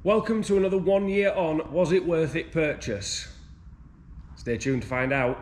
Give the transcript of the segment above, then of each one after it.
Welcome to another 1 year on Was It Worth It purchase. Stay tuned to find out.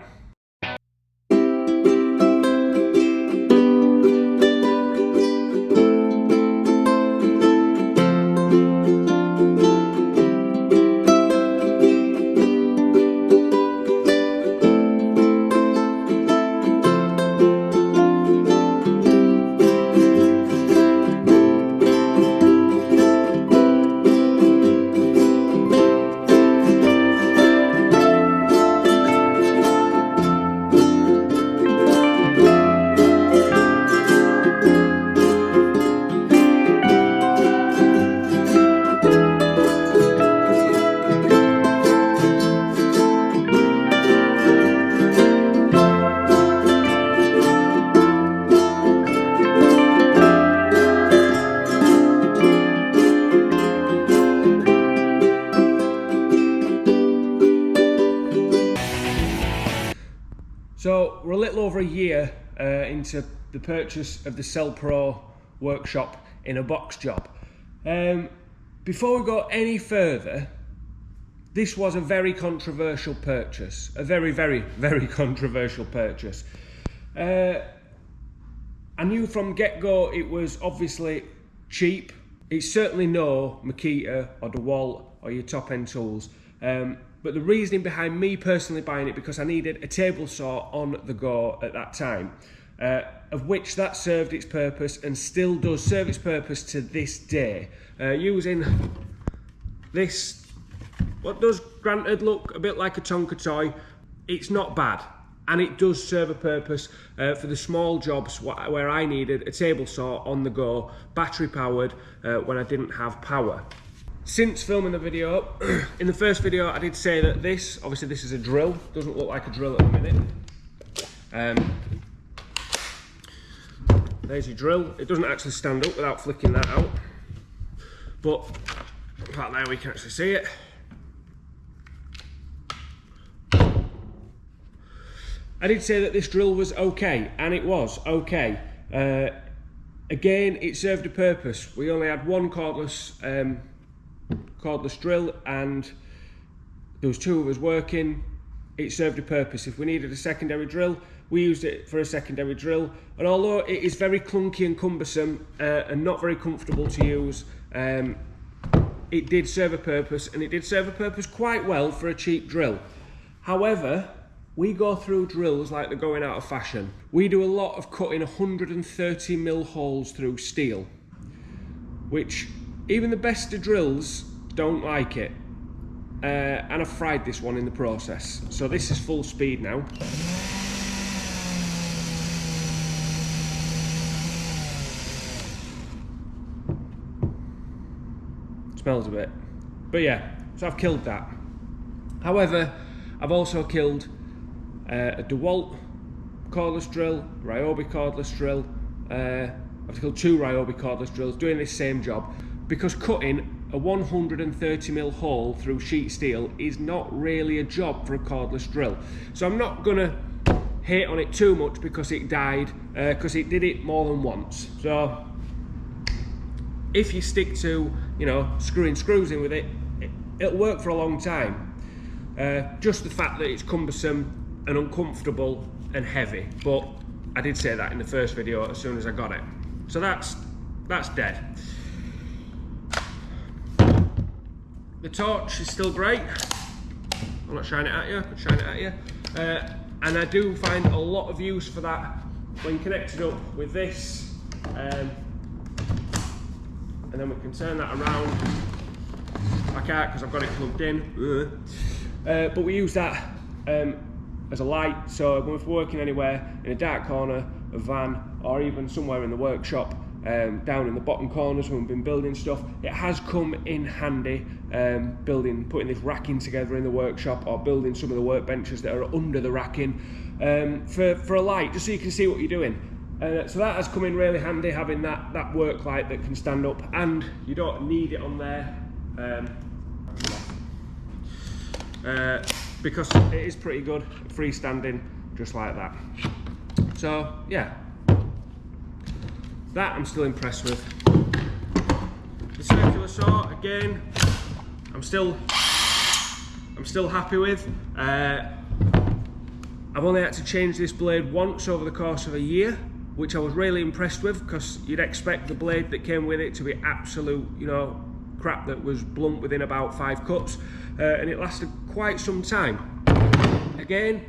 So we're a little over a year into the purchase of the Cel Power workshop in a box job. Before we go any further, this was a very controversial purchase, a very controversial purchase. I knew from get-go it was obviously cheap. It's certainly no Makita or DeWalt or your top-end tools. But the reasoning behind me personally buying it, because I needed a table saw on the go at that time, of which that served its purpose and still does serve its purpose to this day. Using this, what does granted look a bit like a Tonka toy, it's not bad. And it does serve a purpose for the small jobs where I needed a table saw on the go, battery powered, when I didn't have power. Since filming the video, in the first video I did say that this, obviously this is a drill, doesn't look like a drill at the minute. There's your drill. It doesn't actually stand up without flicking that out, but right there we can actually see it. I did say that this drill was okay, and it was okay. Again, it served a purpose. We only had one cordless drill, and there was two of us working. It served a purpose. If we needed a secondary drill, we used it for a secondary drill. And although it is very clunky and cumbersome and not very comfortable to use, it did serve a purpose, and it did serve a purpose quite well for a cheap drill. However, we go through drills like they're going out of fashion. We do a lot of cutting 130mm holes through steel, which even the best of drills don't like it. And I've fried this one in the process. So this is full speed now. Smells a bit. But yeah, so I've killed that. However, I've also killed a DeWalt cordless drill, Ryobi cordless drill. I've killed two Ryobi cordless drills doing this same job, because cutting a 130mm hole through sheet steel is not really a job for a cordless drill. So I'm not gonna hate on it too much because it died, because it did it more than once. So if you stick to, you know, screwing screws in with it, it'll work for a long time. Just the fact that it's cumbersome and uncomfortable and heavy. But I did say that in the first video as soon as I got it. So that's dead. The torch is still great. I'm not shining it at you, but shine it at you. And I do find a lot of use for that when connected up with this. And then we can turn that around. I can't because I've got it plugged in. But we use that as a light. So when we're working anywhere in a dark corner, a van, or even somewhere in the workshop, down in the bottom corners when we've been building stuff, it has come in handy, putting this racking together in the workshop, or building some of the workbenches that are under the racking, for a light, just so you can see what you're doing. So that has come in really handy, having that work light that can stand up, and you don't need it on there, because it is pretty good freestanding just like that. So yeah, that I'm still impressed with. The circular saw, again, I'm still happy with. I've only had to change this blade once over the course of a year, which I was really impressed with, because you'd expect the blade that came with it to be absolute, you know, crap that was blunt within about 5 cuts, and it lasted quite some time. Again,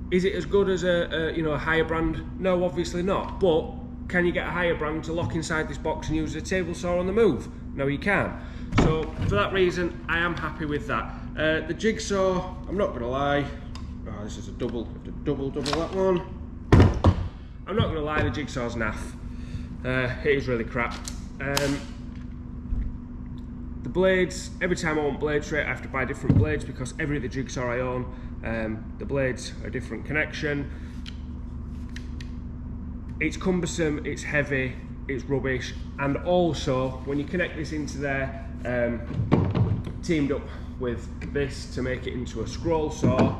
is it as good as a you know, a higher brand? No, obviously not. But can you get a higher brand to lock inside this box and use a table saw on the move? No, you can't. So for that reason, I am happy with that. The Jigsaw, I'm not gonna lie. Oh, this is a double. Have to double that one. I'm not gonna lie, the Jigsaw's naff. It is really crap. The blades, every time I want blade straight, I have to buy different blades, because every other Jigsaw I own, the blades are a different connection. It's cumbersome, it's heavy, it's rubbish, and also when you connect this into there, teamed up with this to make it into a scroll saw,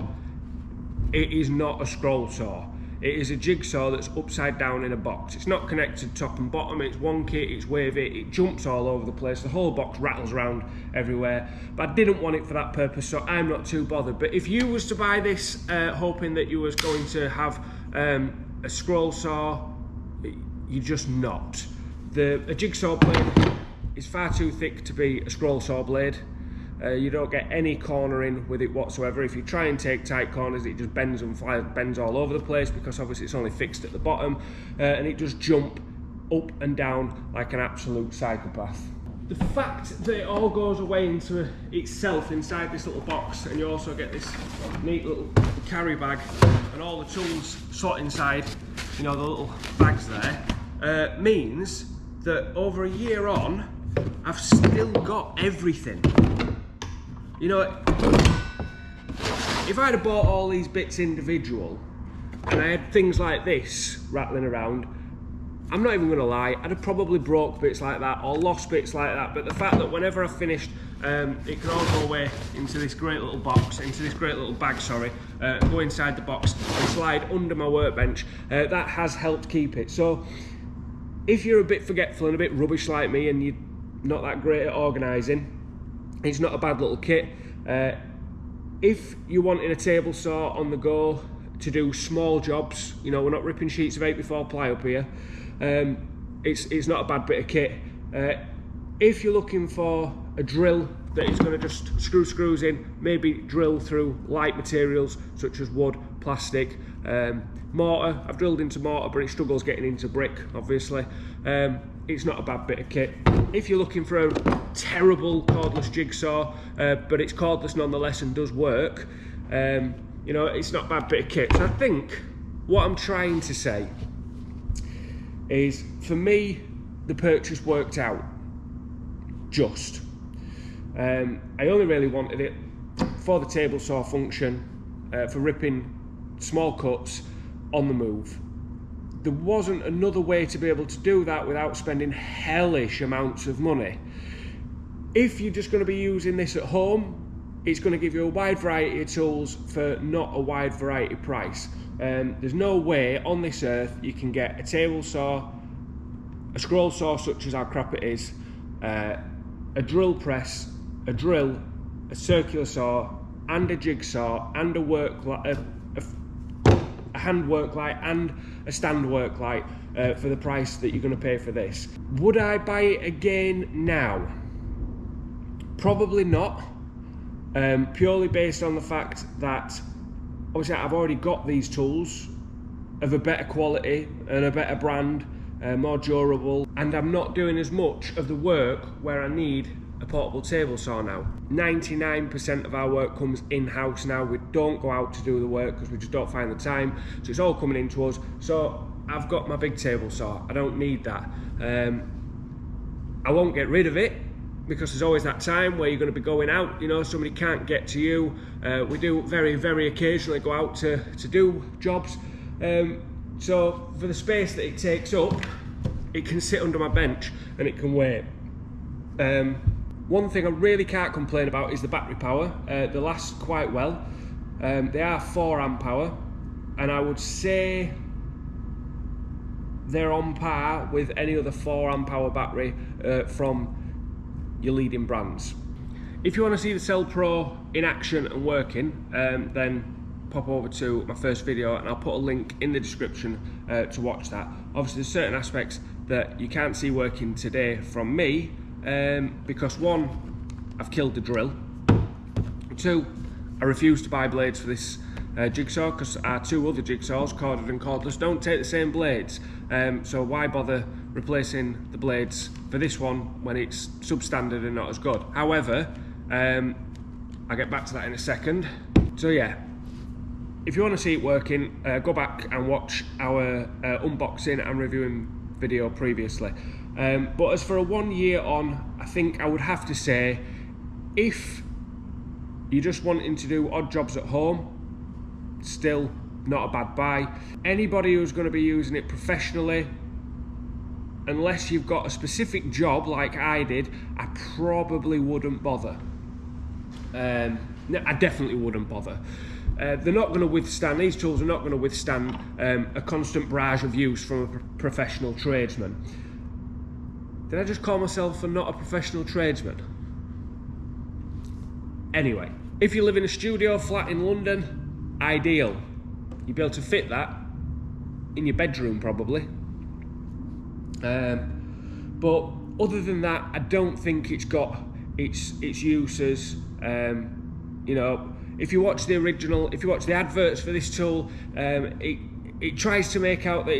it is not a scroll saw. It is a Jigsaw that's upside down in a box. It's not connected top and bottom, it's wonky, it's wavy, it jumps all over the place, the whole box rattles around everywhere. But I didn't want it for that purpose, so I'm not too bothered. But if you was to buy this hoping that you was going to have a scroll saw, you're just not. A Jigsaw blade is far too thick to be a scroll saw blade. You don't get any cornering with it whatsoever. If you try and take tight corners, it just bends and bends all over the place, because obviously it's only fixed at the bottom, and it just jump up and down like an absolute psychopath. The fact that it all goes away into itself inside this little box, and you also get this neat little carry bag and all the tools sort inside, you know, the little bags there, means that over a year on, I've still got everything. You know, if I'd have bought all these bits individual and I had things like this rattling around, I'm not even going to lie, I'd have probably broke bits like that or lost bits like that. But the fact that whenever I've finished, it can all go away into this great little box, into this great little bag, sorry, go inside the box and slide under my workbench, that has helped keep it. So if you're a bit forgetful and a bit rubbish like me and you're not that great at organising, it's not a bad little kit. If you're wanting a table saw on the go to do small jobs, you know, we're not ripping sheets of 8x4 ply up here, it's not a bad bit of kit. If you're looking for a drill that is going to just screw screws in, maybe drill through light materials such as wood, plastic, mortar. I've drilled into mortar, but it struggles getting into brick, obviously. It's not a bad bit of kit. If you're looking for a terrible cordless jigsaw, but it's cordless nonetheless and does work, you know, it's not a bad bit of kit. So I think what I'm trying to say is, for me, the purchase worked out just. I only really wanted it for the table saw function, for ripping small cuts on the move. There wasn't another way to be able to do that without spending hellish amounts of money. If you're just going to be using this at home, it's going to give you a wide variety of tools for not a wide variety price. There's no way on this earth you can get a table saw, a scroll saw such as how crap it is, a drill press, a drill, a circular saw, and a jigsaw, and a hand work light and a stand work light for the price that you're going to pay for this. Would I buy it again now? Probably not, purely based on the fact that obviously I've already got these tools of a better quality and a better brand, more durable, and I'm not doing as much of the work where I need a portable table saw now. 99% of our work comes in-house now. We don't go out to do the work because we just don't find the time, so it's all coming into us. So I've got my big table saw, I don't need that. I won't get rid of it, because there's always that time where you're going to be going out, you know, somebody can't get to you. We do very, very occasionally go out to do jobs. So for the space that it takes up, it can sit under my bench and it can wait. One thing I really can't complain about is the battery power. They last quite well. They are 4 amp hour, and I would say they're on par with any other 4 amp hour battery from your leading brands. if you want to see the Cel Pro in action and working, then pop over to my first video and I'll put a link in the description to watch that. Obviously there's certain aspects that you can't see working today from me, because one, I've killed the drill. Two, I refuse to buy blades for this jigsaw because our two other jigsaws, corded and cordless, don't take the same blades. So why bother replacing the blades for this one when it's substandard and not as good? However, I'll get back to that in a second. So yeah, if you want to see it working, go back and watch our unboxing and reviewing video previously. But as for a 1 year on, I think I would have to say, if you're just wanting to do odd jobs at home, still not a bad buy. Anybody who's going to be using it professionally, unless you've got a specific job like I did, I probably wouldn't bother. No, I definitely wouldn't bother. They're not going to withstand, these tools are not going to withstand a constant barrage of use from a professional tradesman. Did I just call myself not a professional tradesman? Anyway, if you live in a studio flat in London, ideal. You'll be able to fit that in your bedroom probably. But other than that, I don't think it's got its uses. You know, if you watch the original, if you watch the adverts for this tool, it tries to make out that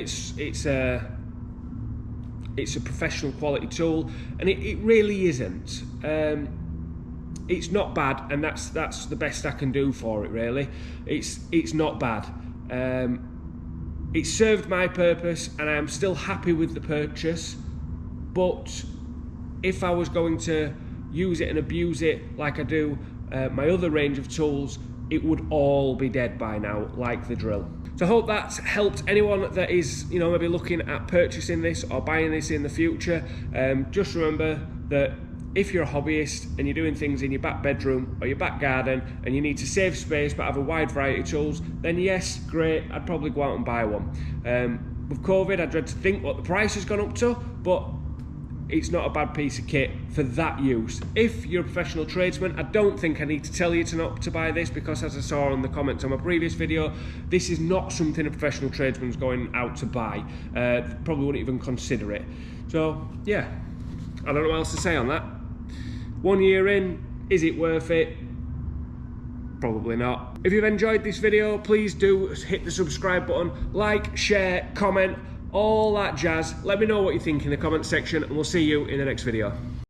it's a professional quality tool, and it really isn't. It's not bad, and that's the best I can do for it, really. It's not bad. It served my purpose, and I am still happy with the purchase. But if I was going to use it and abuse it like I do my other range of tools, it would all be dead by now, like the drill. So I hope that's helped anyone that is, you know, maybe looking at purchasing this or buying this in the future. Just remember that if you're a hobbyist and you're doing things in your back bedroom or your back garden and you need to save space but have a wide variety of tools, then yes, great, I'd probably go out and buy one. With COVID, I dread to think what the price has gone up to, but it's not a bad piece of kit for that use. If you're a professional tradesman, I don't think I need to tell you to buy this, because as I saw in the comments on my previous video, this is not something a professional tradesman's going out to buy. Probably wouldn't even consider it. So yeah, I don't know what else to say on that. 1 year in, is it worth it? Probably not. If you've enjoyed this video, please do hit the subscribe button, like, share, comment, all that jazz. Let me know what you think in the comment section, and we'll see you in the next video.